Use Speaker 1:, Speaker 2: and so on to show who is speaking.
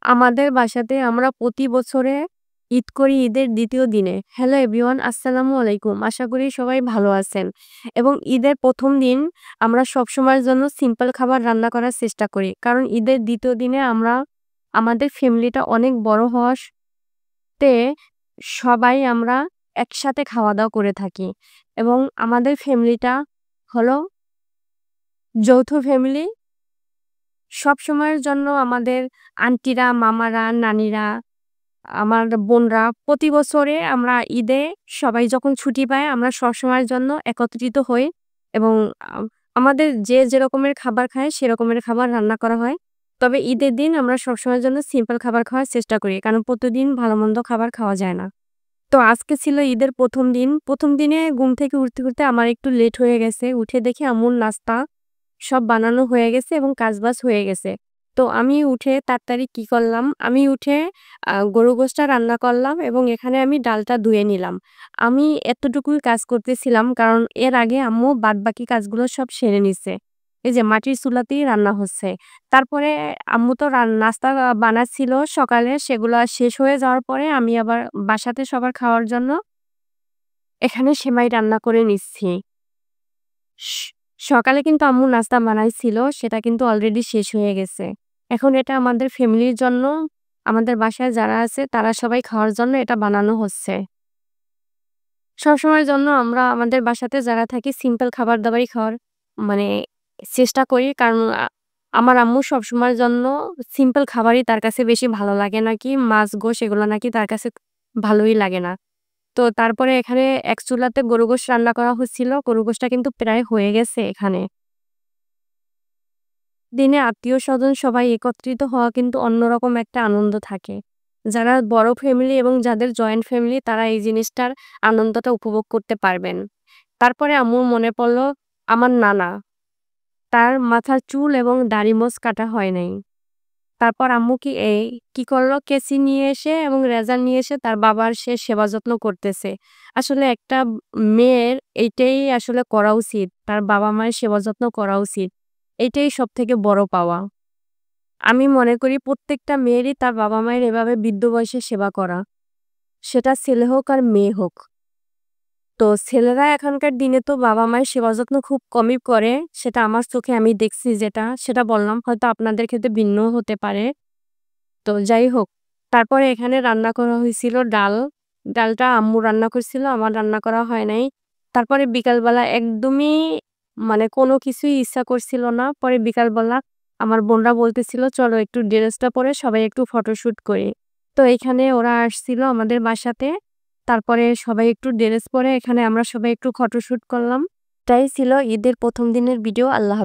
Speaker 1: আমাদের বাসাতে আমরা প্রতি বছরে ঈদ করি ঈদের ২য় দিনে। হ্যালো এভরিওয়ান, আসসালামু আলাইকুম। আশা করি সবাই ভালো আছেন। এবং ঈদের ১ম দিন আমরা সবসময়ের জন্য সিম্পল খাবার রান্না করার চেষ্টা করি। কারণ ঈদের ২য় দিনে আমাদের ফ্যামিলিটা অনেক বড় হওয়াতে আমরা একসাথে খাওয়া-দাওয়া করে থাকি। এবং আমাদের ফ্যামিলিটা হলো যৌথ ফ্যামিলি। সবসময়ের জন্য আমাদের আন্টিরা, মামারা, নানিরা, আমার বোনরা প্রতি বছরে আমরা ঈদে সবাই যখন ছুটি পায় আমরা সবসময়ের জন্য একত্রিত হই এবং আ আমাদের যে যেরকমের খাবার খায় সেরকমের খাবার রান্না করা হয়। তবে ঈদের দিন আমরা সবসময়ের জন্য সিম্পল খাবার খাওয়ার চেষ্টা করি। কারণ প্রতিদিন ভালো-মন্দ খাবার খাওয়া যায় না। তো আজকে ছিল ঈদের ১ম দিন। ১ম দিনে ঘুম থেকে উঠতে আমার একটু লেট হয়ে গেছে। উঠে দেখি আম্মুর নাস্তা সব বানানো হয়ে গেছে এবং কাজবাজ হয়ে গেছে। তো আমি উঠে তাড়াতাড়ি কি করলাম, আমি উঠে গরু গোশটা রান্না করলাম এবং এখানে আমি ডালটা ধুয়ে নিলাম। আমি এতটুকুই কাজ করতেছিলাম কারণ এর আগে আম্মু বাদবাকি কাজগুলো সব সেরে নিছে। এই যে মাটির চুলাতেই রান্না হচ্ছে। তারপরে আম্মু তো নাস্তা বানাচ্ছিল সকালে, সেগুলা শেষ হয়ে যাওয়ার পরে আমি আবার বাসাতে সবার খাওয়ার জন্য এখানে সেমাই রান্না করে নিচ্ছি। স সকালে কিন্তু আম্মু নাস্তা বানাইছিল, সেটা কিন্তু অলরেডি শেষ হয়ে গেছে। এখন এটা আমাদের ফ্যামিলির জন্য, আমাদের বাসায় যারা আছে তারা সবাই খাওয়ার জন্য এটা বানানো হচ্ছে। সবসময়ের জন্য আমরা আমাদের বাসাতে যারা থাকি সিম্পল খাবার-দাবারই খাওয়ার মানে চেষ্টা করি। কারণ আমার আম্মু সবসময়ের জন্য সিম্পল খাবারই তার কাছে বেশি ভালো লাগে নাকি, মাছ-গোশ এগুলো নাকি তার কাছে ভালোই লাগে না। তো তারপরে এখানে এক চুলাতে গরু গোশ রান্না করা হচ্ছিল। গরু গোশটা কিন্তু প্রায় হয়ে গেছে এখানে। দিনে আত্মীয়স্বজন সবাই একত্রিত হওয়া কিন্তু অন্যরকম একটা আনন্দ থাকে। যারা বড় ফ্যামিলি এবং যাদের জয়েন্ট ফ্যামিলি তারা এই জিনিসটার আনন্দটা উপভোগ করতে পারবেন। তারপরে আম্মুর মনে পড়ল আমার নানা। তার মাথার চুল এবং দাড়ি মোছ কাটা হয় নাই। তারপর আম্মু কি করলো, কেচি নিয়ে এসে এবং রেজার নিয়ে এসে তার বাবার সে সেবা যত্ন করতেছে। আসলে একটা মেয়ের এইটাই আসলে করা উচিত। তার বাবা-মায়ের সেবা যত্ন করা উচিত। এইটাই সবথেকে বড় পাওয়া। আমি মনে করি প্রত্যেকটা মেয়েরই তার বাবা-মায়ের এভাবে বৃদ্ধ বয়সে সেবা করা। সেটা ছেলে হোক আর মেয়ে হোক। তো ছেলেরা এখনকার দিনে তো বাবা-মায়ের সেবা যত্ন খুব কমই করে। সেটা আমার চোখে আমি দেখছি যেটা, সেটা বললাম। হয়তো আপনাদের ক্ষেত্রে ভিন্নও হতে পারে। তো যাই হোক, তারপরে এখানে রান্না করা হইছিল ডাল। ডালটা আম্মু রান্না করছিল, আমার রান্না করা হয় নাই। তারপরে বিকালবেলা একদমই কোনো কিছুই ইচ্ছা করছিল না। পরে বিকালবেলা আমার বোনরা বলতেছিল, "চলো একটু ড্রেসটা পরে সবাই একটু ফটোশুট করি।" তো এইখানে ওরা আসছিল আমাদের বাসাতে। তারপরে সবাই একটু ড্রেস পরে এখানে আমরা সবাই একটু ফটোশুট করলাম। এটাই ছিল ঈদের ১ম দিনের ভিডিও। আল্লাহ